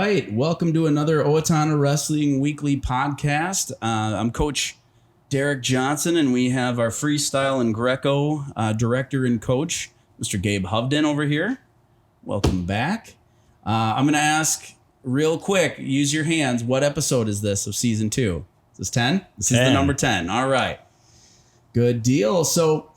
right. Welcome to another Owatonna Wrestling Weekly podcast. I'm Coach Derek Johnson, and we have our freestyle and Greco director and coach, Mr. Gabe Hovden over here. Welcome back. I'm going to ask real quick, use your hands. What episode is this of season 2? Is this 10? This is the number 10. All right. Good deal. So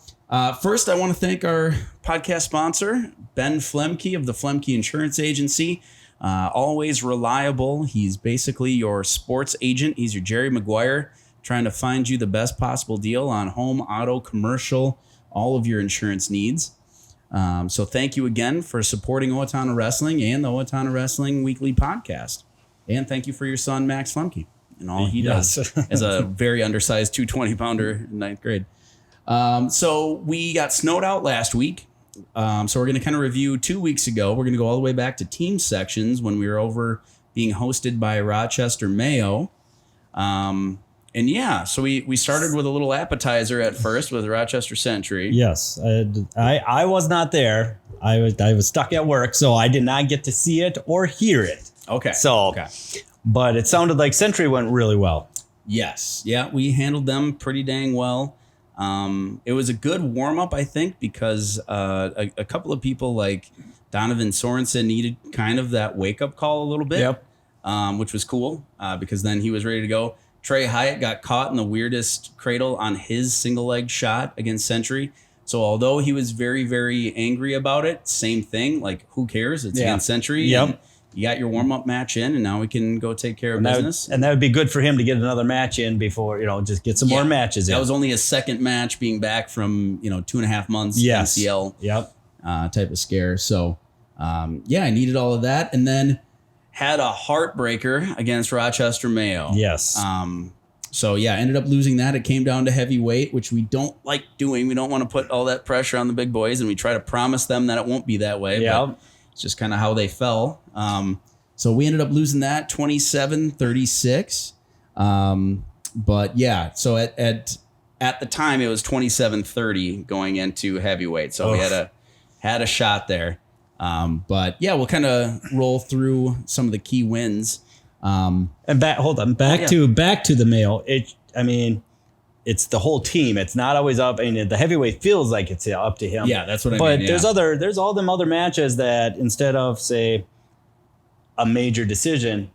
first, I want to thank our podcast sponsor, Ben Flemke of the Flemke Insurance Agency. Always reliable. He's basically your sports agent. He's your Jerry Maguire, trying to find you the best possible deal on home, auto, commercial, all of your insurance needs. So thank you again for supporting Owatonna Wrestling and the Owatonna Wrestling Weekly podcast. And thank you for your son, Max Flemke, and all he does as a very undersized 220-pounder in 9th grade. So we got snowed out last week. So we're going to kind of review 2 weeks ago. We're going to go all the way back to team sections when we were over being hosted by Rochester Mayo. And yeah, so we started with a little appetizer at first with Rochester Century. Yes, I was not there. I was stuck at work, so I did not get to see it or hear it. Okay. But it sounded like Century went really well. Yes. Yeah, we handled them pretty dang well. It was a good warm up, I think, because a couple of people like Donoven Sorenson needed kind of that wake up call a little bit, which was cool because then he was ready to go. Trey Hiatt got caught in the weirdest cradle on his single leg shot against Century. So although he was very, very angry about it, same thing. Like, who cares? It's against Century. Yep. You got your warm up match in, and now we can go take care of business. And that would be good for him to get another match in before, just get some more matches in. That was only his second match being back from, 2.5 months MCL type of scare. So, I needed all of that. And then had a heartbreaker against Rochester Mayo. Yes. Ended up losing that. It came down to heavyweight, which we don't like doing. We don't want to put all that pressure on the big boys, and we try to promise them that it won't be that way. Yeah. But it's just kind of how they fell. So we ended up losing that 27-36. So at the time it was 27-30 going into heavyweight. So we had a shot there. We'll kind of roll through some of the key wins. Back to the Mayo. It's the whole team. It's not always up. The heavyweight feels like it's up to him. Yeah, that's what I mean. But there's all them other matches that instead of, say, a major decision,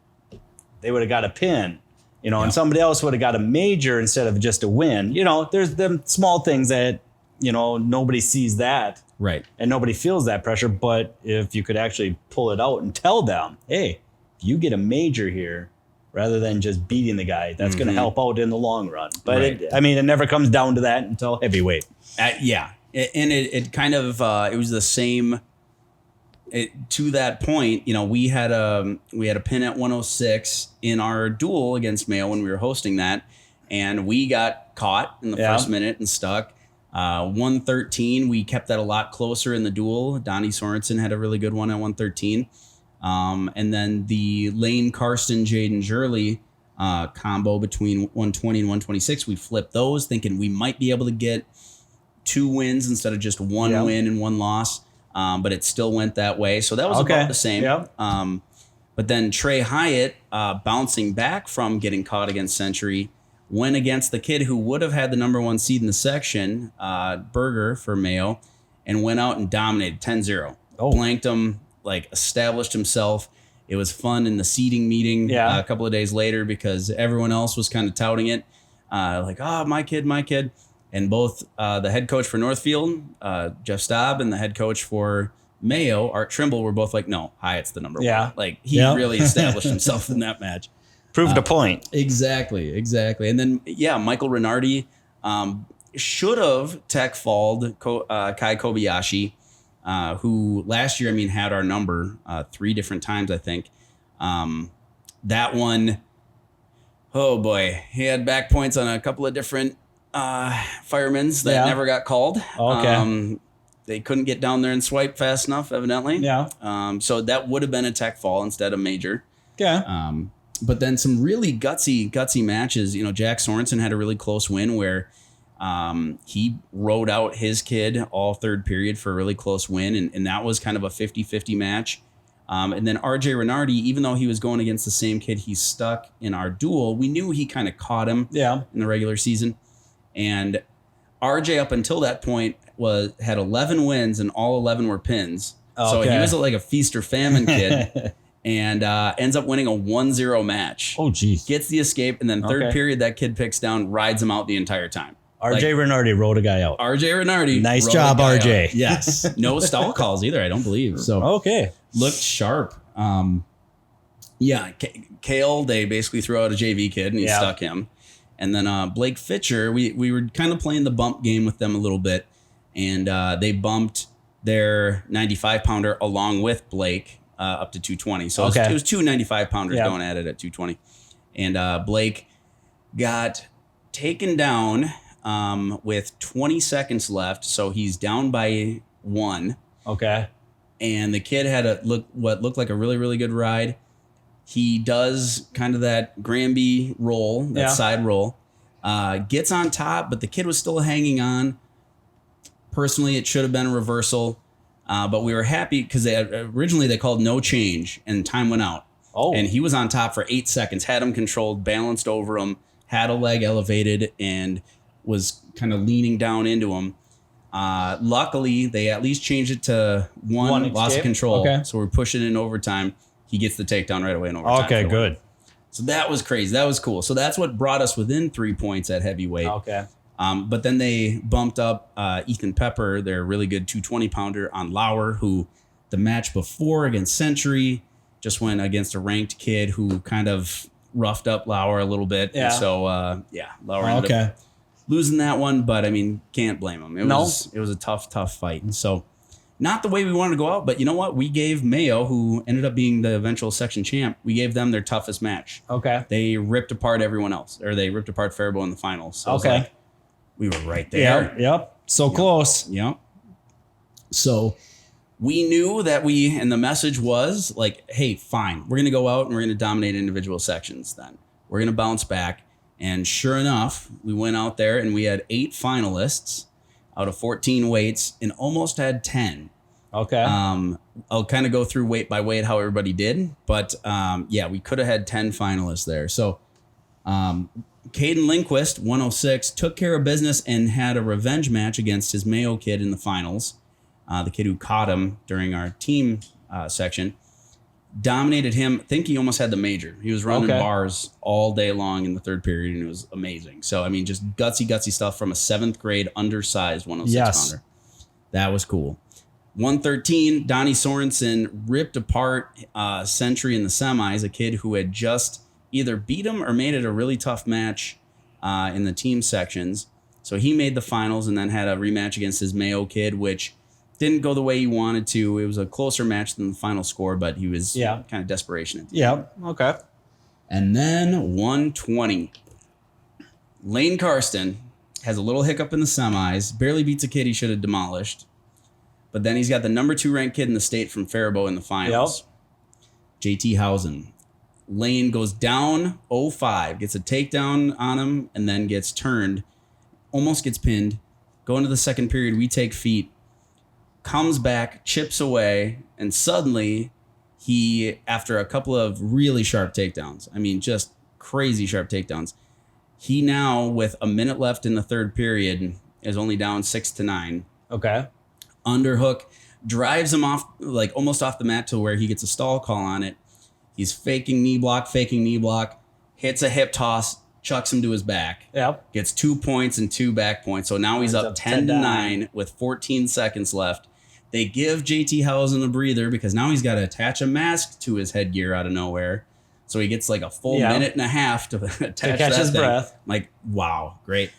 they would have got a pin, and somebody else would have got a major instead of just a win. There's them small things that, nobody sees that. Right. And nobody feels that pressure. But if you could actually pull it out and tell them, hey, if you get a major here, rather than just beating the guy, that's going to help out in the long run. But it never comes down to that until heavyweight. It kind of it was the same. To that point, we had a pin at 106 in our duel against Mayo when we were hosting that, and we got caught in the first minute and stuck. 113, we kept that a lot closer in the duel. Donnie Sorenson had a really good one at 113. And then the Lane Karsten Jayden Jirele combo between 120 and 126, we flipped those, thinking we might be able to get 2 wins instead of just one win and 1 loss. But it still went that way. So that was about the same. Yep. But then Trey Hiatt, bouncing back from getting caught against Century, went against the kid who would have had the number 1 seed in the section, Berger for Mayo, and went out and dominated 10-0. Blanked him, established himself. It was fun in the seeding meeting a couple of days later because everyone else was kind of touting it. My kid. And both the head coach for Northfield, Jeff Staub, and the head coach for Mayo, Art Trimble, were both like, no, Hyatt's the number 1. He really established himself in that match. Proved a point. Exactly. And then, Michael Reinardy should have tech-falled Kai Kobayashi, who last year, had our number 3 different times, I think. That one, oh boy, he had back points on a couple of different firemen's that never got called. They couldn't get down there and swipe fast enough, evidently. So that would have been a tech fall instead of major. But then some really gutsy matches. Jack Sorenson had a really close win where he rode out his kid all third period for a really close win. And that was kind of a 50-50 match. And then RJ Reinardy, even though he was going against the same kid he stuck in our duel, we knew he kind of caught him in the regular season. And RJ up until that point had 11 wins and all 11 were pins. So he was like a feast or famine kid. And ends up winning a 1-0 match. Oh, geez. Gets the escape, and then third period, that kid picks down, rides him out the entire time. RJ Reinardy rode a guy out. RJ Reinardy. Nice job, RJ. Out. Yes. No stall calls either, I don't believe. So looked sharp. Cael, they basically threw out a JV kid, and he stuck him. And then Blake Fitcher, we were kind of playing the bump game with them a little bit, and they bumped their 95-pounder along with Blake up to 220. So it was two 95-pounders going at it at 220. And Blake got taken down with 20 seconds left. So he's down by 1. Okay. And the kid had what looked like a really, really good ride. He does kind of that Granby roll, that side roll. Gets on top, but the kid was still hanging on. Personally, it should have been a reversal. But we were happy because originally they called no change and time went out. Oh. And he was on top for 8 seconds, had him controlled, balanced over him, had a leg elevated, and was kind of leaning down into him. Luckily, they at least changed it to one loss of control. Okay. So we're pushing in overtime. He gets the takedown right away in overtime. Okay, good. So that was crazy. That was cool. So that's what brought us within 3 points at heavyweight. Okay. But then they bumped up Ethan Pepper, their really good 220-pounder, on Lauer, who the match before against Century just went against a ranked kid who kind of roughed up Lauer a little bit. Yeah. And so, Lauer ended up losing that one. But, I mean, can't blame him. It was a tough fight. And so not the way we wanted to go out. But you know what? We gave Mayo, who ended up being the eventual section champ, we gave them their toughest match. Okay. They ripped apart everyone else. Or they ripped apart Faribault in the finals. So we were right there. Yep. So close. Yep. So we knew that and the message was like, hey, fine. We're going to go out and we're going to dominate individual sections then. We're going to bounce back. And sure enough, we went out there and we had 8 finalists out of 14 weights and almost had 10. Okay. I'll kind of go through weight by weight how everybody did. But we could have had 10 finalists there. So Kaden Lindquist, 106, took care of business and had a revenge match against his Mayo kid in the finals. The kid who caught him during our team section. Dominated him. I think he almost had the major. He was running bars all day long in the third period, and it was amazing. So, I mean, just gutsy stuff from a 7th grade undersized 106-pounder. That was cool. 113, Donnie Sorenson ripped apart Century in the semis, a kid who had just either beat him or made it a really tough match in the team sections. So he made the finals and then had a rematch against his Mayo kid, which didn't go the way he wanted to. It was a closer match than the final score, but he was kind of desperation. Okay. And then 120. Lane Karsten has a little hiccup in the semis, barely beats a kid he should have demolished. But then he's got the number 2 ranked kid in the state from Faribault in the finals. JT Housen. Lane goes down 0-5, gets a takedown on him, and then gets turned, almost gets pinned. Go into the second period, we take feet, comes back, chips away, and suddenly he, after a couple of really sharp takedowns, I mean, just crazy sharp takedowns, he now, with a minute left in the third period, is only down 6-9. Okay. Underhook, drives him off, like almost off the mat to where he gets a stall call on it. He's faking knee block, hits a hip toss, chucks him to his back. Yep. Gets 2 points and 2 back points. So now he's up 10-9 with 14 seconds left. They give JT Housen a breather because now he's got to attach a mask to his headgear out of nowhere. So he gets like a full minute and a half to attach catch his breath. Like, wow, great.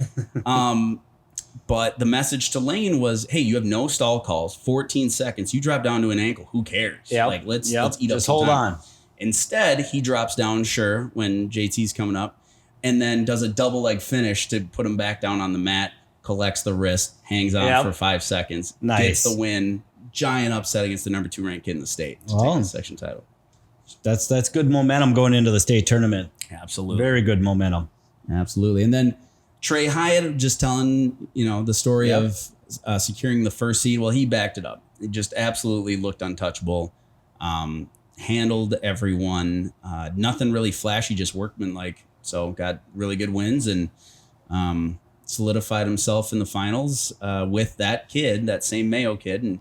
But the message to Lane was, hey, you have no stall calls, 14 seconds. You drop down to an ankle. Who cares? Yep. Like, let's eat up Just hold on. Instead, he drops down, when JT's coming up, and then does a double leg finish to put him back down on the mat, collects the wrist, hangs on for 5 seconds, gets the win. Giant upset against the number 2 ranked kid in the state to take the section title. That's good momentum going into the state tournament. Absolutely. Very good momentum. Absolutely. And then Trey Hiatt just telling, the story of securing the first seed. Well, he backed it up. It just absolutely looked untouchable. Handled everyone. Nothing really flashy, just workmanlike. So got really good wins and solidified himself in the finals with that kid, that same Mayo kid, and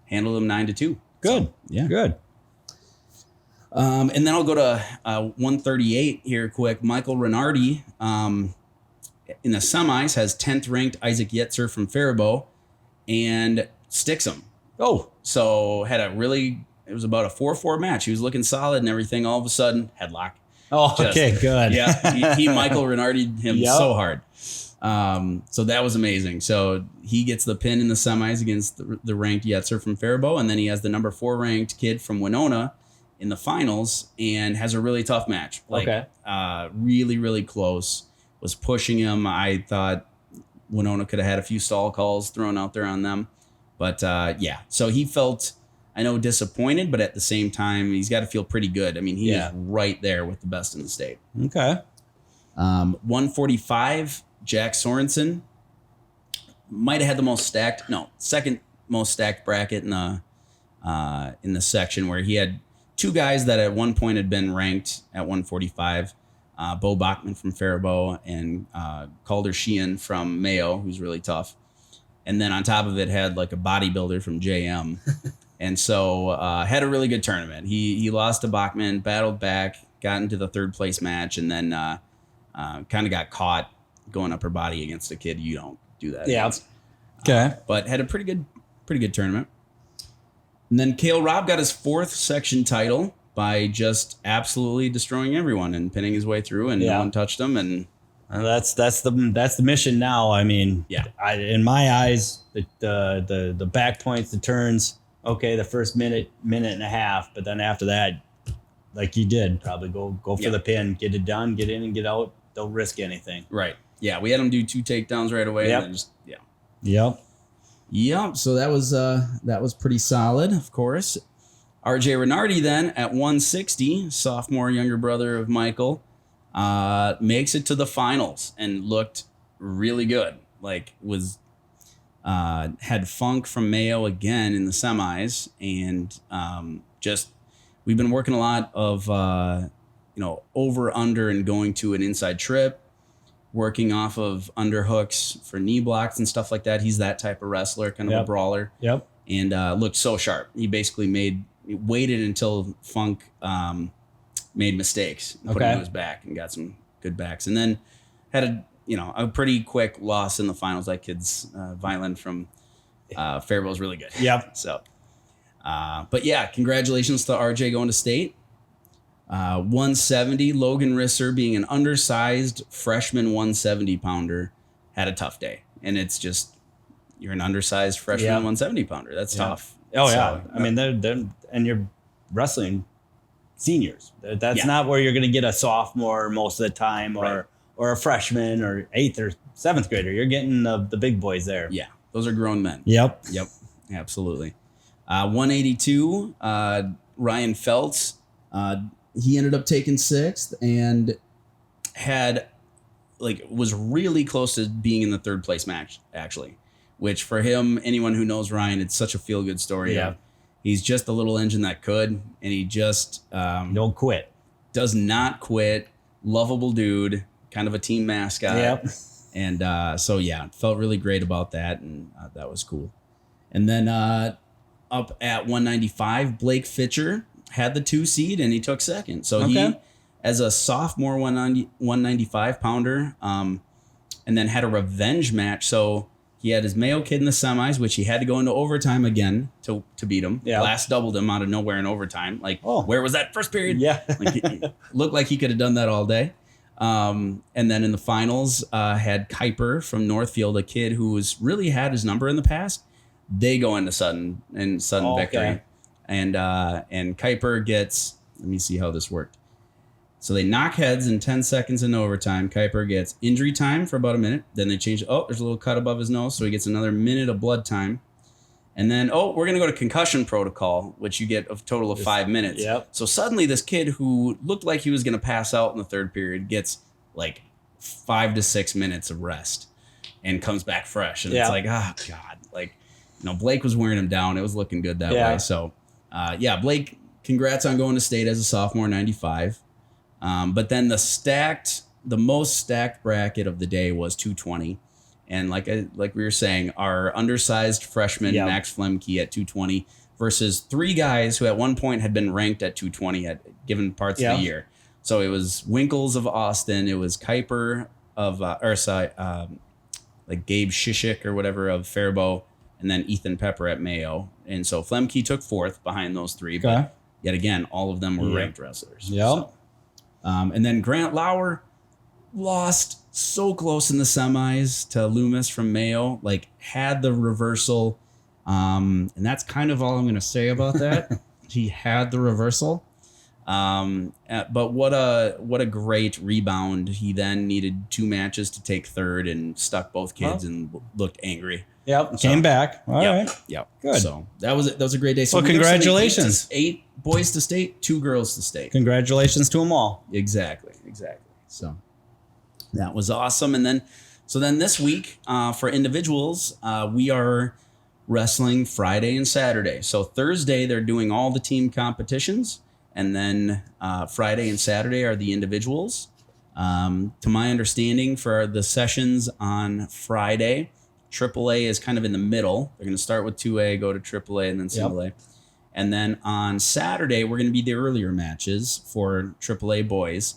handled him 9-2. Good. So, yeah. Good. And then I'll go to 138 here quick. Michael Reinardy in the semis has 10th ranked Isaac Yetzer from Faribault and sticks him. Oh, So it was about a 4-4 match. He was looking solid and everything. All of a sudden, headlock. oh, okay, good. Yeah, he Michael Reinardi'd him Yep. so hard. So that was amazing. So he gets the pin in the semis against the ranked Yetzer from Faribault, and then he has the number 4 ranked kid from Winona in the finals and has a really tough match. Okay. Really, really close. Was pushing him. I thought Winona could have had a few stall calls thrown out there on them. But yeah, so he felt, I know, disappointed, but at the same time, he's got to feel pretty good. I mean, he is right there with the best in the state. Okay. 145, Jack Sorenson might have had the second most stacked bracket in the section, where he had 2 guys that at one point had been ranked at 145. Bo Bachman from Faribault and Calder Sheehan from Mayo, who's really tough. And then on top of it had like a bodybuilder from JM. And so had a really good tournament. He lost to Bachman, battled back, got into the 3rd place match, and then kind of got caught going upper body against a kid you don't do that against. Okay. But had a pretty good tournament. And then Cael Robb got his 4th section title by just absolutely destroying everyone and pinning his way through, and no one touched him. And that's the mission now. I mean, in my eyes, the back points, the turns, okay, the first minute and a half, but then after that, like you did, probably go for the pin, get it done, get in and get out. Don't risk anything. Right. Yeah, we had him do 2 takedowns right away. Yep. And then just, Yep. So that was pretty solid, of course. RJ Reinardy then at 160, sophomore, younger brother of Michael, makes it to the finals and looked really good. Like had Funk from Mayo again in the semis, and we've been working a lot of over under and going to an inside trip, working off of underhooks for knee blocks and stuff like that. He's that type of wrestler, kind of a brawler. Yep. And looked so sharp. He basically waited until Funk made mistakes, put him to his back, and got some good backs. And then had a pretty quick loss in the finals. That kid's Violent from Faribault is really good. Yep. So, but yeah, congratulations to RJ going to state. 170, Logan Risser, being an undersized freshman 170 pounder, had a tough day. And it's just, you're an undersized freshman 170 pounder. That's tough. Oh, yeah. I mean, they're and you're wrestling seniors. That's not where you're going to get a sophomore most of the time, or a freshman or 8th or 7th grader. You're getting the big boys there. Yeah, those are grown men. Yep. Absolutely. 182, Ryan Feltz. He ended up taking 6th and was really close to being in the 3rd place match, actually. Which for him, anyone who knows Ryan, it's such a feel-good story. Yeah. He's just the little engine that could, and he just don't quit. Does not quit. Lovable dude, kind of a team mascot. Yep. And felt really great about that, and that was cool. And then up at 195, Blake Fitcher had the 2 seed, and he took 2nd. So he, as a sophomore 195 pounder, and then had a revenge match. So he had his Mayo kid in the semis, which he had to go into overtime again to beat him. Yeah. Glass doubled him out of nowhere in overtime. Where was that first period? Yeah. Looked like he could have done that all day. And then in the finals, had Kuiper from Northfield, a kid who's really had his number in the past. They go into sudden victory. And Kuiper gets, let me see how this worked. So they knock heads in 10 seconds in overtime. Kuiper gets injury time for about a minute. Then they change. Oh, there's a little cut above his nose. So he gets another minute of blood time. And then, we're going to go to concussion protocol, which you get a total of 5 minutes. Yep. So suddenly this kid who looked like he was going to pass out in the 3rd period gets like 5 to 6 minutes of rest and comes back fresh. And it's like, oh, God. Blake was wearing him down. It was looking good that way. So, Blake congrats on going to state as a sophomore, 95. But then the most stacked bracket of the day was 220. And like we were saying, our undersized freshman, Max Flemke at 220 versus 3 guys who at one point had been ranked at 220 at given parts of the year. So it was Winkles of Austin. It was Kuiper of, like Gabe Shishik or whatever of Faribault, and then Ethan Pepper at Mayo. And so Flemke took 4th behind those 3. Okay. But yet again, all of them were ranked wrestlers. Yep. So, and then Grant Lauer lost so close in the semis to Loomis from Mayo, like had the reversal. And that's kind of all I'm going to say about that. He had the reversal. But what a great rebound. He then needed 2 matches to take 3rd and stuck both kids and looked angry. Yep. So, came back. All right. Yep. Good. So that was a great day. So well, congratulations. 8 boys to state, 2 girls to state. Congratulations to them all. Exactly. So that was awesome. And then this week, for individuals, we are wrestling Friday and Saturday. So Thursday, they're doing all the team competitions. And then Friday and Saturday are the individuals. To my understanding, for the sessions on Friday, AAA is kind of in the middle. They're going to start with 2A, go to AAA, and then single A. And then on Saturday, we're going to be the earlier matches for AAA boys.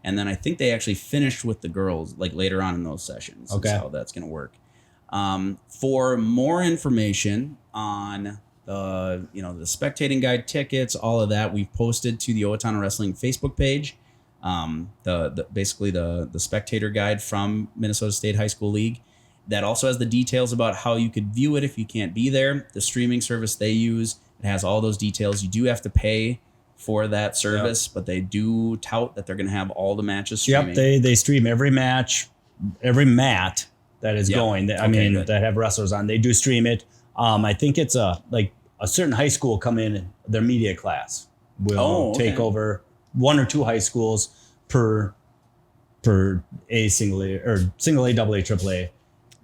And then I think they actually finished with the girls like later on in those sessions. Okay. That's how that's going to work. For more information on the spectating guide tickets, all of that, we've posted to the Owatonna Wrestling Facebook page. Basically the spectator guide from Minnesota State High School League that also has the details about how you could view it if you can't be there. The streaming service they use, it has all those details. You do have to pay for that service, but they do tout that they're going to have all the matches streaming. Yep, they stream every match, every mat that is going. That have wrestlers on. They do stream it. I think it's a certain high school come in, their media class will take over 1 or 2 high schools per a single A or single A, double A, triple A.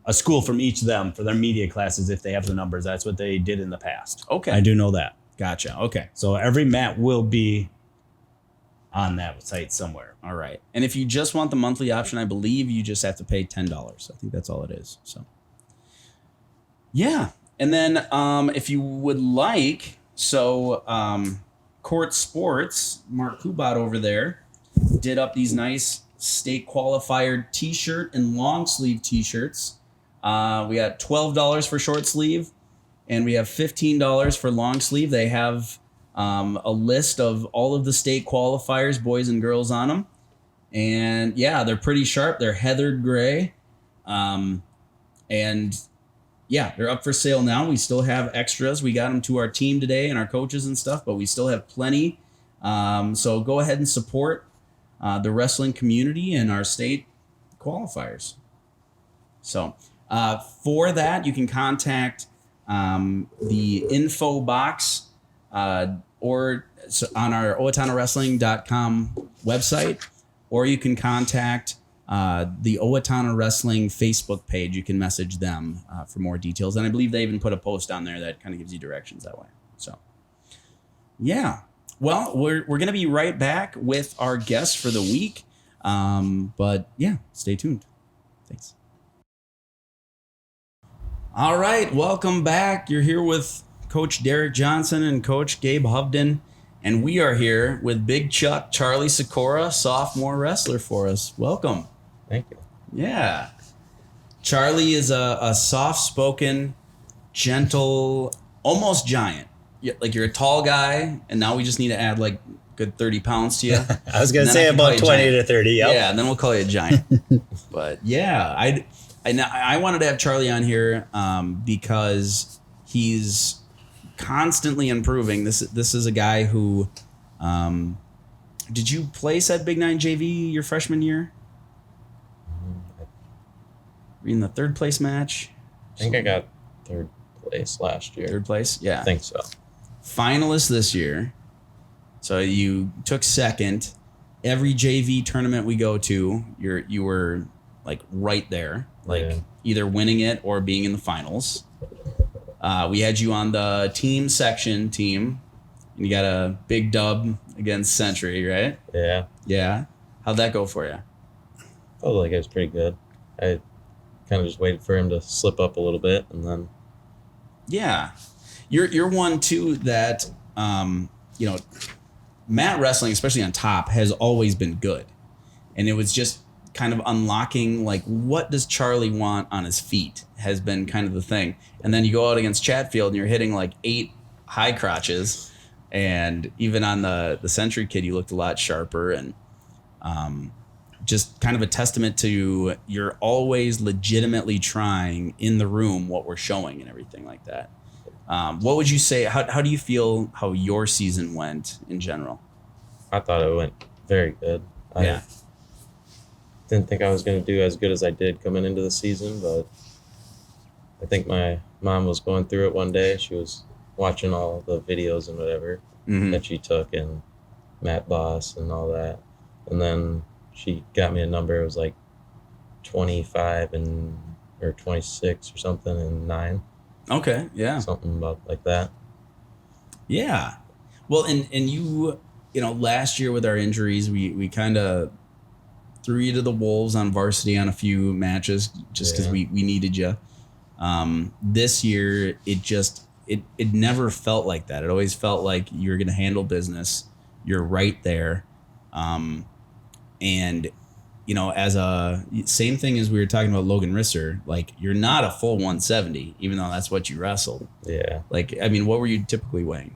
A school from each of them for their media classes if they have the numbers. That's what they did in the past. Okay. I do know that. Gotcha. Okay. So every mat will be on that site somewhere. All right. And if you just want the monthly option, I believe you just have to pay $10. I think that's all it is. So yeah. And then if you would like, Court Sports, Mark Kubat over there, did up these nice state qualifier t-shirt and long sleeve t-shirts. We got $12 for short sleeve, and we have $15 for long sleeve. They have a list of all of the state qualifiers, boys and girls, on them. And yeah, they're pretty sharp. They're heathered gray. And yeah, they're up for sale now. We still have extras. We got them to our team today and our coaches and stuff, but we still have plenty. So go ahead and support the wrestling community and our state qualifiers. So for that, you can contact the info box or on our OwatonnaWrestling.com website, or you can contact the Owatonna Wrestling Facebook page. You can message them for more details. And I believe they even put a post on there that kind of gives you directions that way. So, yeah. Well, we're going to be right back with our guest for the week. But yeah, stay tuned. Thanks. All right. Welcome back. You're here with Coach Derek Johnson and Coach Gabe Hovden. And we are here with Big Chuck Charlie Seykora, sophomore wrestler for us. Welcome. Thank you. Yeah. Charlie is a soft-spoken, gentle, almost giant. Like you're a tall guy, and now we just need to add like good 30 pounds to you. I was going to say about 20 to 30. Yep. Yeah, and then we'll call you a giant. But yeah, I wanted to have Charlie on here because he's constantly improving. This is a guy who did you place at Big 9 JV your freshman year? Were you in the third place match? I think I got third place last year. Third place? Yeah. I think so. Finalist this year. So you took second. Every JV tournament we go to, you were like right there, like either winning it or being in the finals. We had you on the team section team. You got a big dub against Century, right? Yeah. Yeah. How'd that go for you? Felt like it was pretty good. I kind of just waited for him to slip up a little bit, and then. Yeah, you're one too that mat wrestling, especially on top, has always been good, and it was just kind of unlocking like what does Charlie want on his feet has been kind of the thing, and then you go out against Chatfield and you're hitting like 8 high crotches, and even on the Century kid you looked a lot sharper, and just kind of a testament to you're always legitimately trying in the room what we're showing and everything like that. What would you say? How do you feel how your season went in general? I thought it went very good. I didn't think I was going to do as good as I did coming into the season, but I think my mom was going through it one day. She was watching all the videos and whatever that she took and Matt Boss and all that. And then she got me a number. It was like 25 or 26 or something and 9. Okay, yeah. Something about like that. Yeah. Well, and you last year with our injuries, we kind of threw you to the wolves on varsity on a few matches just because we needed you. This year, it never felt like that. It always felt like you're going to handle business. You're right there. And as a same thing as we were talking about Logan Risser, like you're not a full 170, even though that's what you wrestled. Yeah. Like, I mean, what were you typically weighing?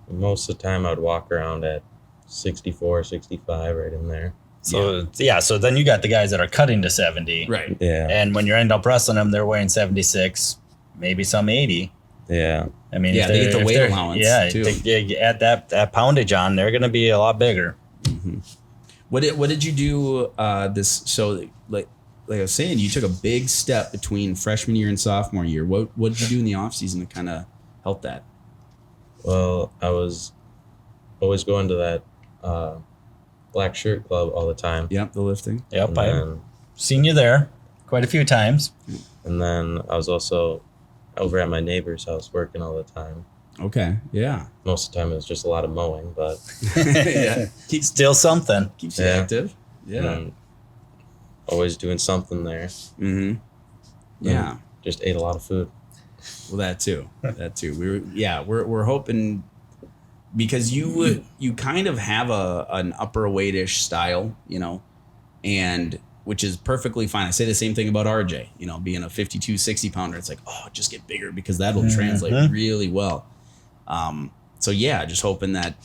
Most of the time I'd walk around at 64, 65, right in there. So so then you got the guys that are cutting to 70. Right. Yeah. And when you end up wrestling them, they're weighing 76, maybe some 80. Yeah. I mean, they get the weight allowance. Yeah, too. they add that poundage on, they're going to be a lot bigger. Mm-hmm. What did you do this? So like I was saying, you took a big step between freshman year and sophomore year. What did you do in the off season to kind of help that? Well, I was always going to that black shirt club all the time. Yep, the lifting. Yep, I've seen you there quite a few times. And then I was also over at my neighbor's house working all the time. Okay, yeah. Most of the time it was just a lot of mowing, but Yeah, Still something. keeps you active. Yeah. Always doing something there. Mm-hmm. Yeah. Just ate a lot of food. Well, that too. We're hoping because you kind of have an upper weightish style, and which is perfectly fine. I say the same thing about RJ, being a 52, 60 pounder. It's like, oh, just get bigger because that'll translate really well. So yeah, just hoping that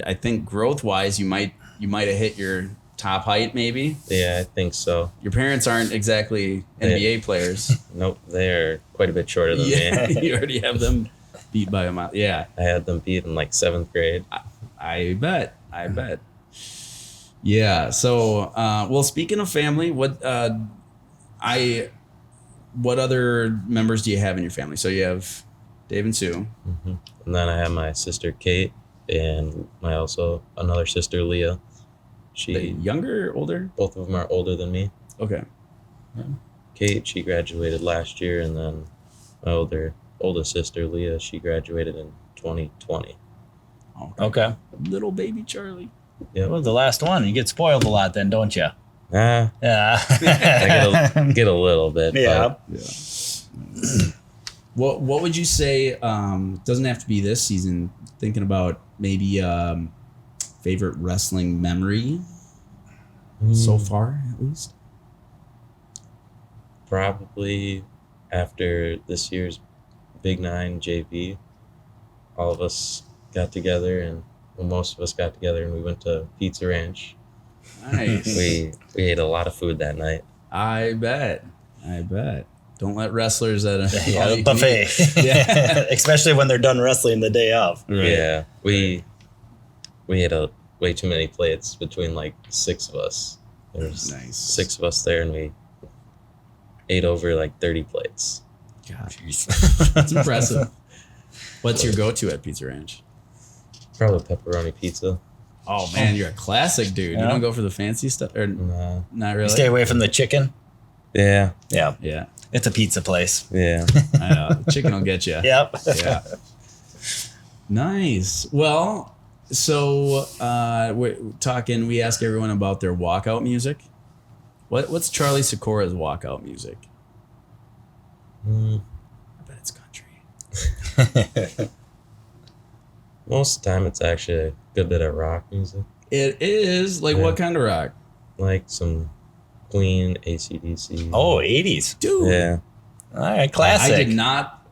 I think growth wise, you might have hit your top height maybe. Yeah, I think so. Your parents aren't exactly NBA players. Nope, they're quite a bit shorter than me. You already have them beat by a mile. Yeah, I had them beat in like 7th grade. I bet. Yeah. So, well, speaking of family, what other members do you have in your family? So you have Dave and Sue. Mm-hmm. And then I have my sister Kate and another sister Leah. They younger, older? Both of them are older than me. Okay. Kate, she graduated last year, and then my oldest sister Leah, she graduated in 2020. Okay. Little baby Charlie. Yeah. Well, the last one. You get spoiled a lot then, don't you? Yeah. I get a little bit. Yeah. But What would you say? Doesn't have to be this season. Thinking about maybe favorite wrestling memory so far, at least. Probably after this year's Big 9 JV, all of us got together, and most of us got together, and we went to Pizza Ranch. Nice. We ate a lot of food that night. I bet. Don't let wrestlers at a buffet. Yeah. Especially when they're done wrestling the day of. Right. Yeah, we ate way too many plates between like 6 of us. There's Nice. 6 of us there, and we ate over like 30 plates. God, that's impressive. What's your go-to at Pizza Ranch? Probably pepperoni pizza. Oh man, you're a classic dude. Yeah. You don't go for the fancy stuff, or Nah. not really? Stay away from the chicken. Yeah. Yeah. Yeah, It's a pizza place. Yeah. I know. Chicken will get you. Yep. Yeah. Nice. Well, so we ask everyone about their walkout music. What's Charlie Seykora's walkout music? I bet it's country. Most of the time, it's actually a good bit of rock music. It is? Like, what kind of rock? Like some Queen, AC/DC. Oh, 80s. Dude. Yeah. All right, classic. I did not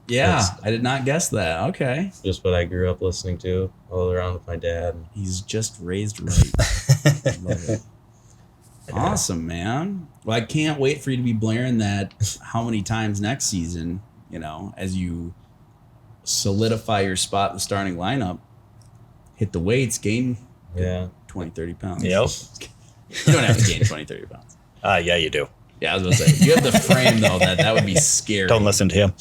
guess that. Okay. Just what I grew up listening to all around with my dad. He's just raised right. Love it. Awesome, man. Well, I can't wait for you to be blaring that how many times next season, as you solidify your spot in the starting lineup, hit the weights, gain 20, 30 pounds. Yep. You don't have to gain 20, 30 pounds. Yeah, you do. Yeah, I was going to say, you have the frame, though, that would be scary. Don't listen to him.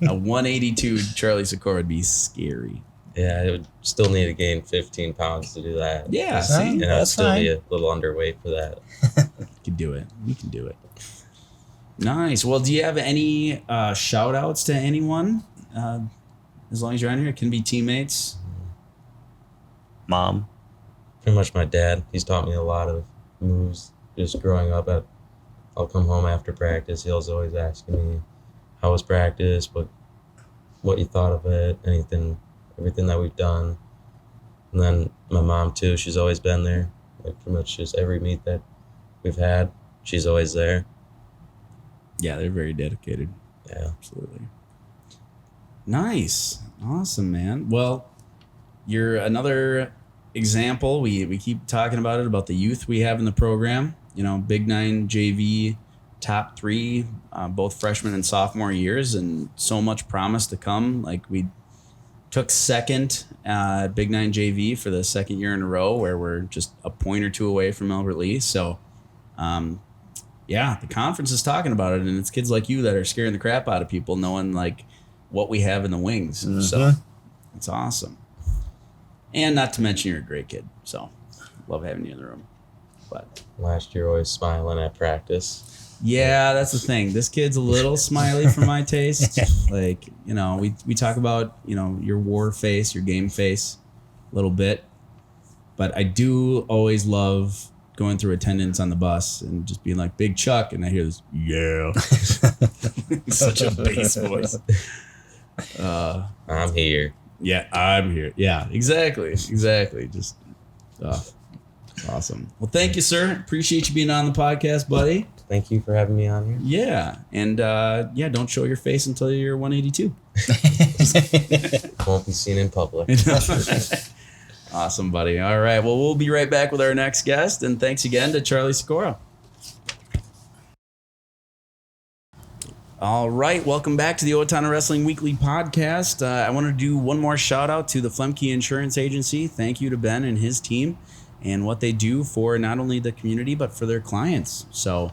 A 182 Charlie Seykora would be scary. Yeah, I would still need to gain 15 pounds to do that. Yeah, see? And I'd That's still fine. be a little underweight for that. You can do it. You can do it. Nice. Well, do you have any shout outs to anyone? As long as you're on here, it can be teammates. Mom. Pretty much my dad. He's taught me a lot of moves just growing up. I'll come home after practice. He was always asking me, how was practice? What you thought of it? Everything that we've done. And then my mom too, she's always been there. Like pretty much just every meet that we've had, she's always there. Yeah, they're very dedicated. Yeah. Absolutely. Nice. Awesome, man. Well, you're another example. We keep talking about the youth we have in the program. Big Nine JV, top 3, both freshman and sophomore years, and so much promise to come. Like, we took second at Big Nine JV for the second year in a row, where we're just a point or two away from Albert Lee. So, the conference is talking about it, and it's kids like you that are scaring the crap out of people, knowing like what we have in the wings. Mm-hmm. So it's awesome. And not to mention, you're a great kid. So love having you in the room. But Last year, always smiling at practice. yeah, that's the thing. This kid's a little smiley for my taste. Like, we talk about, your war face, your game face a little bit. But I do always love going through attendance on the bus and just being like, Big Chuck. And I hear this, yeah. Such a bass voice. I'm here. Yeah, I'm here. Yeah, exactly. Just awesome. Well, thank you, sir. Appreciate you being on the podcast, buddy. Thank you for having me on here. Yeah. And don't show your face until you're 182. Won't be seen in public. Awesome, buddy. All right. Well, we'll be right back with our next guest. And thanks again to Charlie Seykora. All right. Welcome back to the Owatonna Wrestling Weekly Podcast. I want to do one more shout out to the Flemke Insurance Agency. Thank you to Ben and his team and what they do for not only the community, but for their clients. So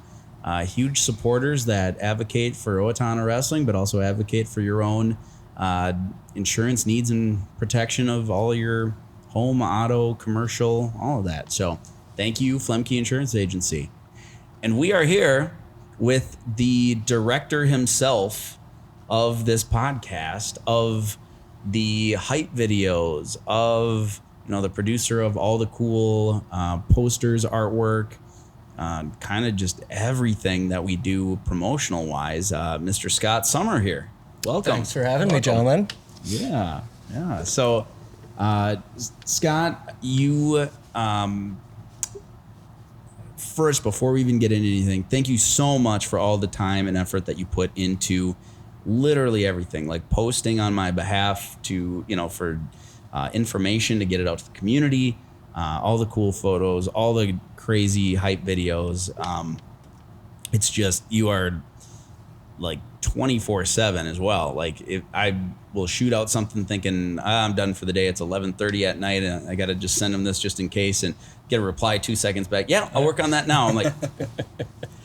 huge supporters that advocate for Owatonna Wrestling, but also advocate for your own insurance needs and protection of all your home, auto, commercial, all of that. So thank you, Flemke Insurance Agency. And we are here with the director himself of this podcast, of the hype videos, of the producer of all the cool posters, artwork, kind of just everything that we do promotional wise. Mr. Scott Summer here. Welcome. Thanks for having me, gentlemen. Yeah. So, Scott, you first, before we even get into anything, thank you so much for all the time and effort that you put into literally everything, like posting on my behalf to, for information to get it out to the community, all the cool photos, all the crazy hype videos. It's just, you are like 24/7 as well. Like, if I will shoot out something thinking I'm done for the day, it's 11:30 at night, and I got to just send them this just in case, and get a reply 2 seconds back. Yeah, I'll work on that now. I'm like,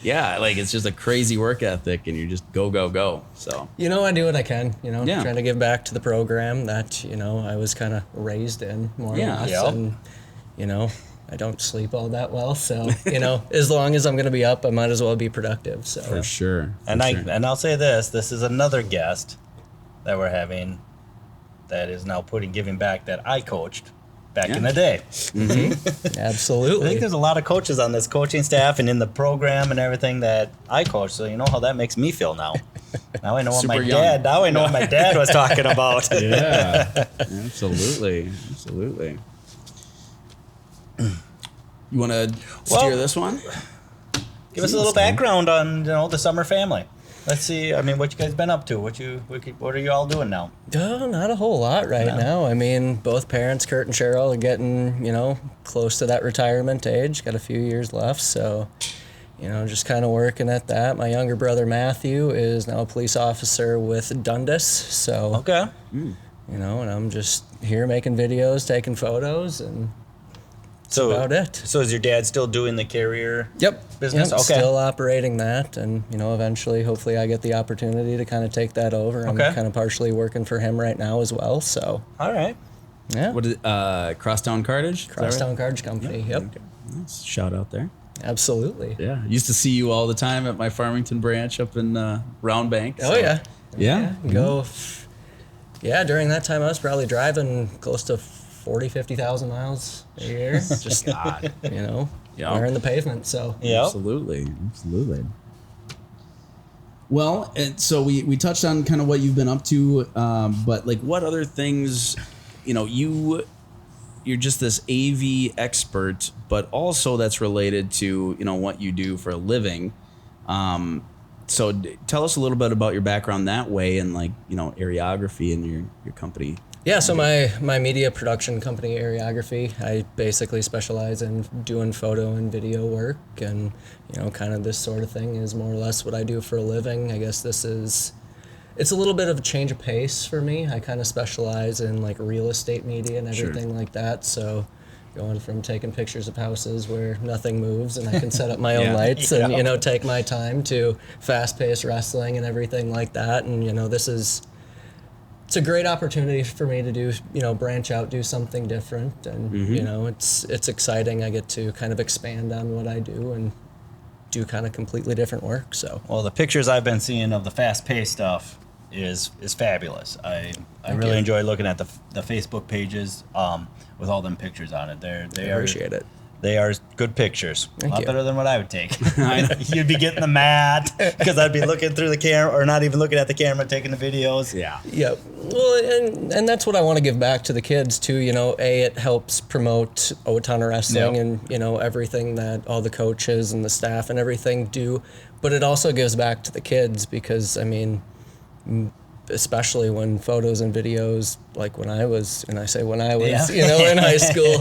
yeah, like, it's just a crazy work ethic, and you just go. So, I do what I can, Yeah. trying to give back to the program that, I was kind of raised in more Yeah. or less. Yep. And, I don't sleep all that well. So, as long as I'm going to be up, I might as well be productive. So, for sure. And I'll say this is another guest that we're having that is now giving back that I coached back in the day. Absolutely. I think there's a lot of coaches on this coaching staff and in the program and everything that I coach. So you know how that makes me feel now. Now I know what Super young. what my dad was talking about. Yeah, absolutely. You want to steer this one? Give us a little background on the summer family. Let's see. I mean, what you guys been up to? What are you all doing now? Oh, not a whole lot now. I mean, both parents, Kurt and Cheryl, are getting, close to that retirement age. Got a few years left, so, just kind of working at that. My younger brother, Matthew, is now a police officer with Dundas, so. Okay. And I'm just here making videos, taking photos, and that's about it. So is your dad still doing the carrier business? Yep, Okay. still operating that, and eventually, hopefully, I get the opportunity to kind of take that over. I'm kind of partially working for him right now as well. So, all right. Yeah. What is Crosstown Cartage? Crosstown Cartage Company. Yep. Okay. Nice. Shout out there. Absolutely. Yeah, used to see you all the time at my Farmington branch up in Round Bank. Oh yeah. Yeah. During that time, I was probably driving close to 50,000 miles a year. Just wearing the pavement. So Yeah. Absolutely. Well, and so we touched on kind of what you've been up to, but like what other things, you're just this AV expert, but also that's related to, what you do for a living. So tell us a little bit about your background that way and areography and your company. Yeah, so my media production company, Areography, I basically specialize in doing photo and video work, and kind of this sort of thing is more or less what I do for a living. I guess it's a little bit of a change of pace for me. I kind of specialize in real estate media and everything like that, so going from taking pictures of houses where nothing moves and I can set up my own lights and take my time to fast-paced wrestling and everything like that, and it's a great opportunity for me to do, branch out, do something different, and it's exciting. I get to kind of expand on what I do and do kind of completely different work. So, well, the pictures I've been seeing of the fast-paced stuff is fabulous. I really enjoy looking at the Facebook pages with all them pictures on it. I appreciate it. They are good pictures. Thank a lot you. better than what I would take. You'd be getting the mat because I'd be looking through the camera or not even looking at the camera, taking the videos. Yeah. Yep. Well, and that's what I want to give back to the kids too. It helps promote Owatonna wrestling and everything that all the coaches and the staff and everything do, but it also gives back to the kids because especially when photos and videos, like when I was in high school,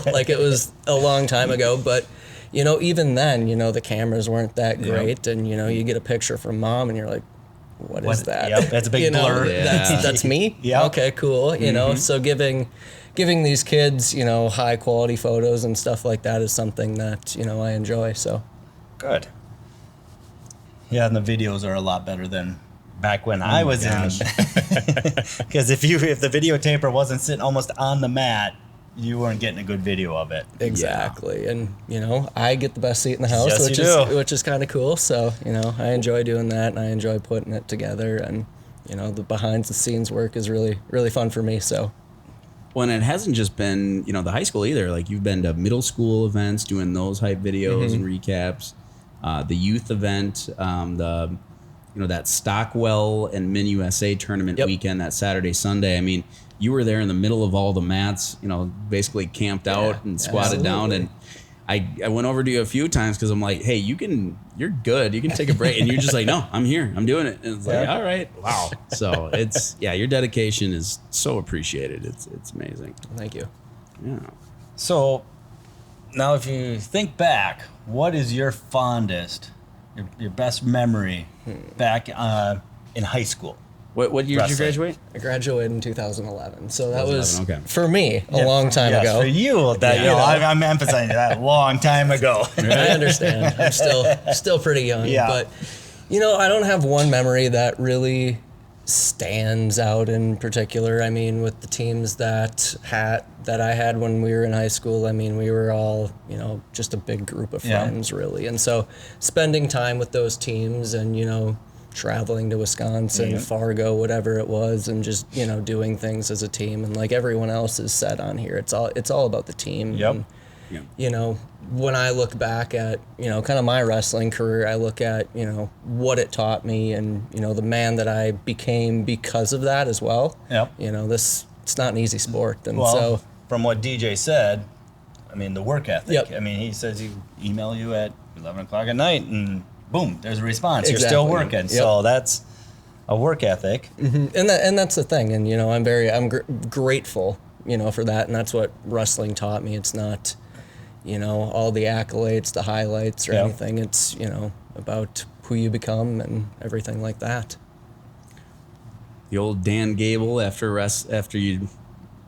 it was a long time ago, but even then, the cameras weren't that great, and you get a picture from mom and you're like, what is that? Yep, that's a big blur. That's me. Yeah. Okay, cool. So giving these kids, high quality photos and stuff like that is something that I enjoy. So good. Yeah, and the videos are a lot better than back when I was in. Because if the videotaper wasn't sitting almost on the mat, you weren't getting a good video of it. Exactly. Yeah. And I get the best seat in the house, Yes, which is kind of cool. So I enjoy doing that, and I enjoy putting it together, and the behind the scenes work is really, really fun for me. So Well, and it hasn't just been the high school either. Like you've been to middle school events doing those hype videos and recaps, the youth event, that Stockwell and Min USA tournament weekend, that Saturday, Sunday. I mean, you were there in the middle of all the mats, basically camped out and squatted down. And I went over to you a few times because I'm like, hey, you're good. You can take a break. And you're just like, no, I'm here. I'm doing it. And it's like, all right. Wow. So your dedication is so appreciated. It's amazing. thank you. Yeah. So now if you think back, what is your fondest, your best memory back in high school? What year did you graduate? I graduated in 2011, so that was okay. for me a long time ago. For you, I'm emphasizing that a long time ago. I understand. I'm still pretty young, but I don't have one memory that really stands out in particular. I mean, with the teams that I had when we were in high school, I mean, we were all just a big group of friends, really, and so spending time with those teams and traveling to Wisconsin, Fargo, whatever it was, and just, you know, doing things as a team. And like everyone else is said on here, it's all about the team. Yep. And, you know, when I look back at, you know, kind of my wrestling career, I look at, you know, what it taught me and, you know, the man that I became because of that as well. Yep. You know, it's not an easy sport. And Well, so from what DJ said, I mean, the work ethic. Yep. I mean, he says he email you at 11 o'clock at night and boom, there's a response. Exactly. You're still working. Yep. So that's a work ethic. and that's the thing. And, you know, I'm grateful, you know, for that. And that's what wrestling taught me. It's not, you know, all the accolades, the highlights or anything. It's, you know, about who you become and everything like that. The old Dan Gable, after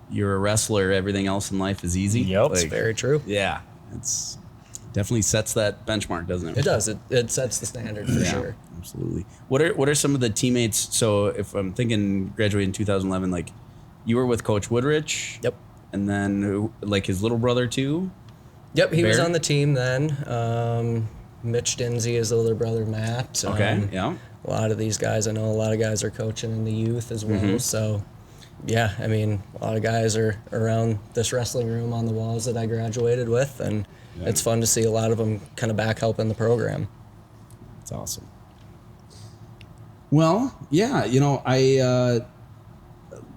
you're a wrestler, everything else in life is easy. Yep. It's very true. Yeah, it's definitely sets that benchmark, doesn't it? It does. It sets the standard for sure. Absolutely. What are some of the teammates? So if I'm thinking graduating in 2011, like you were with Coach Woodrich. Yep. And then like his little brother too. Yep. He was Bear? on the team then. Mitch Dinsey, his older brother Matt. Okay. Yeah. A lot of these guys, I know a lot of guys are coaching in the youth as well. So, yeah, I mean, a lot of guys are around this wrestling room on the walls that I graduated with, and it's fun to see a lot of them kind of back helping the program. That's awesome. Well, yeah, you know,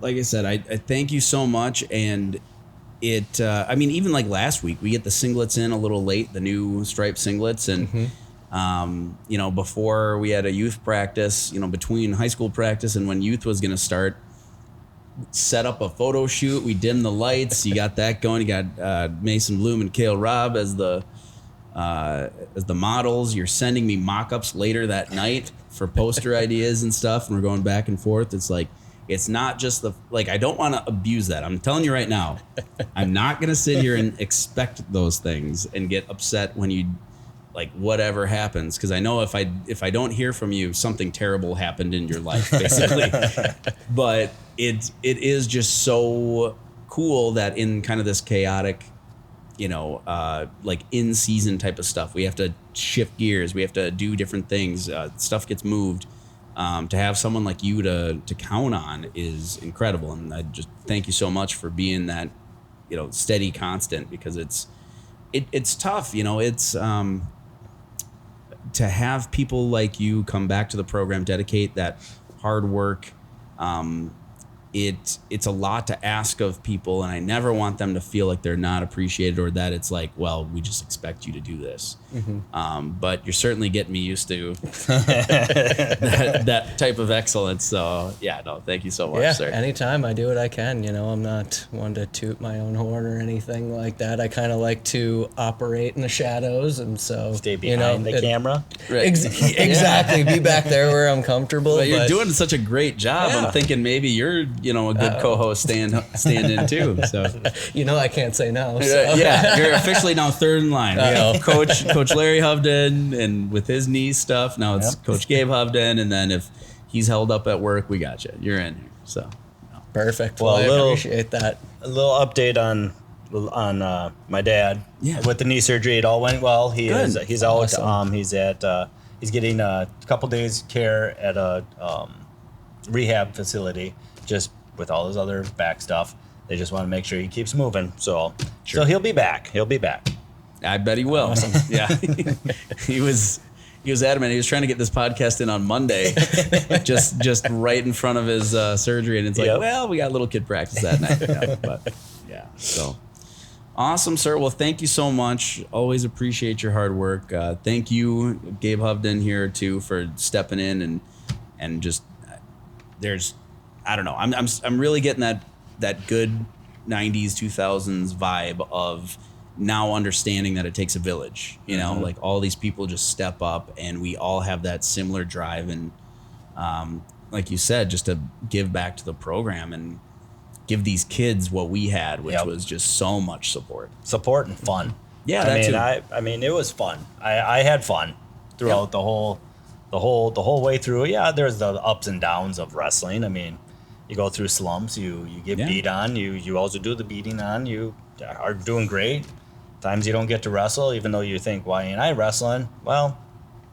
like I said, I thank you so much, and I mean, even like last week, we get the singlets in a little late, the new striped singlets, and you know, before we had a youth practice, you know, between high school practice and when youth was going to start, set up a photo shoot. We dimmed the lights. You got that going. You got Mason Bloom and Cael Robb as the models. You're sending me mock-ups later that night for poster ideas and stuff, and we're going back and forth. It's like, it's not just I don't want to abuse that. I'm telling you right now, I'm not going to sit here and expect those things and get upset when you, like, whatever happens. Because I know if I don't hear from you, something terrible happened in your life, basically. But it is just so cool that in kind of this chaotic, you know, like in-season type of stuff, we have to shift gears. We have to do different things. Stuff gets moved. To have someone like you to count on is incredible. And I just thank you so much for being that, you know, steady constant, because it's tough, you know, it's to have people like you come back to the program, dedicate that hard work. It's a lot to ask of people, and I never want them to feel like they're not appreciated or that it's like, well, we just expect you to do this. But you're certainly getting me used to that type of excellence. So yeah, no, thank you so much, sir. Anytime I do what I can, you know, I'm not one to toot my own horn or anything like that. I kind of like to operate in the shadows, and so Stay behind the camera. Right. Exactly. Be back there where I'm comfortable. But you're but doing such a great job. Yeah. I'm thinking maybe you're, you know, a good co-host stand in too. So you know, I can't say no. So. yeah, you're officially now third in line. We have Coach Larry Hovden, and with his knee stuff, now it's Coach Gabe Hovden, and then if he's held up at work, we got you. You're in here. So Perfect. Well, I appreciate that. A little update on my dad. Yeah. With the knee surgery, it all went well. He's out. Awesome. He's getting a couple days care at a rehab facility, just with all his other back stuff. They just want to make sure he keeps moving. So he'll be back. I bet he will. Awesome. Yeah. He was adamant. He was trying to get this podcast in on Monday, just right in front of his surgery, and it's like, well, we got little kid practice that night. Yeah, but yeah, so awesome, sir. Well, thank you so much. Always appreciate your hard work. Thank you, Gabe Hovden here too, for stepping in and just I don't know. I'm really getting that good 90s 2000s vibe of now understanding that it takes a village, you know, like all these people just step up and we all have that similar drive. And like you said, just to give back to the program and give these kids what we had, which was just so much support And fun. Yeah. I mean, it was fun. I had fun throughout the whole way through. Yeah. There's the ups and downs of wrestling. I mean, you go through slumps, you get beat on, you also do the beating on, you are doing great. Times you don't get to wrestle, even though you think, why ain't I wrestling? Well,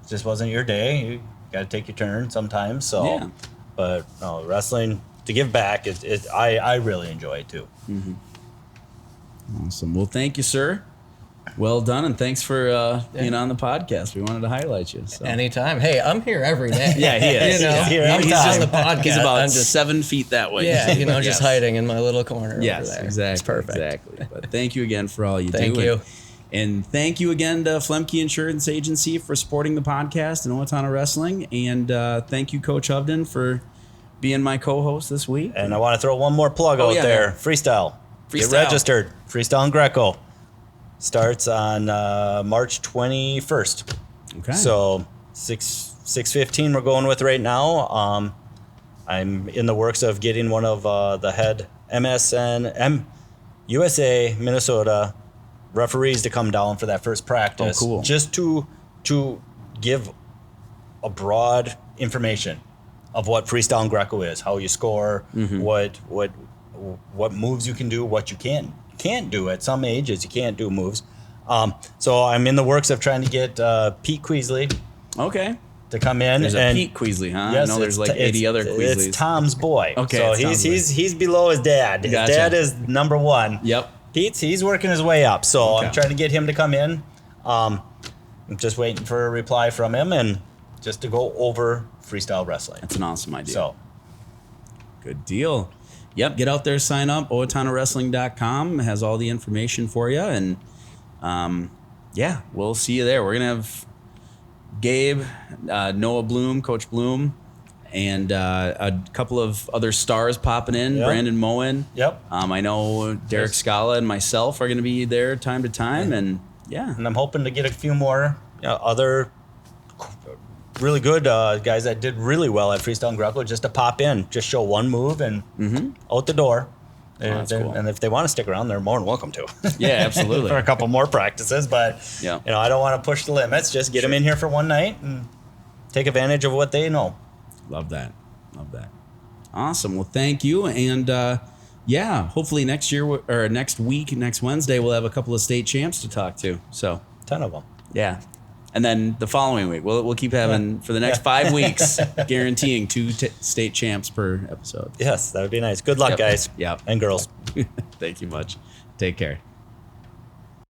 it just wasn't your day. got to take your turn sometimes. So, Yeah. but no, wrestling to give back, I really enjoy it too. Awesome. Well, thank you, sir. Well done, and thanks for being on the podcast. We wanted to highlight you. So. Anytime. Hey, I'm here every day. Yeah, he is. You know, He's here I'm every just time. on the podcast. He's about I'm just 7 feet that way. yeah, you know, just Yes. hiding in my little corner Yes, over there. exactly. It's perfect. Exactly. But thank you again for all you do. Thank you. And thank you again to Flemke Insurance Agency for supporting the podcast and Owatonna Wrestling. And thank you, Coach Hubden, for being my co-host this week. And I want to throw one more plug out yeah. there. Freestyle. Get Freestyle. registered. Freestyle and Greco. Starts on March 21st. Okay. So 6:15 we're going with right now. I'm in the works of getting one of the head USA Minnesota referees to come down for that first practice. Oh, cool. Just to give a broad information of what freestyle and Greco is, how you score, what moves you can do, what you can't do. At some ages you can't do moves. So I'm in the works of trying to get Pete Queasley okay. to come in. There's and a Pete Queasley, huh? Yes, I know there's it's- like 80 other Queasleys. It's Tom's boy. Okay, so it's Tom's he's below his dad. His Gotcha. dad is number one. Yep. He's working his way up. So Okay. I'm trying to get him to come in. I'm just waiting for a reply from him and just to go over freestyle wrestling. That's an awesome idea. So Good deal. Yep, get out there, sign up. OwatonnaWrestling.com has all the information for you. And yeah, we'll see you there. We're going to have Gabe, Noah Bloom, Coach Bloom, and a couple of other stars popping in, Yep. Brandon Moen. Yep. I know Derek Yes. Scala and myself are going to be there time to time. And yeah. and I'm hoping to get a few more other really good guys that did really well at freestyle and Greco just to pop in, just show one move and out the door. that's And, cool. and if they want to stick around, they're more than welcome to. Yeah, absolutely. for a couple more practices, but Yeah. I don't want to push the limits. Just get them in here for one night and take advantage of what they know. Love that. Love that. Awesome. Well, thank you. And yeah, hopefully next year or next week, next Wednesday, we'll have a couple of state champs to talk to. So 10 of them. yeah. And then the following week, we'll keep having for the next 5 weeks, guaranteeing 2 state champs per episode. Yes, that would be nice. Good luck, Yep. guys. Yep. And girls. Thank you much. Take care.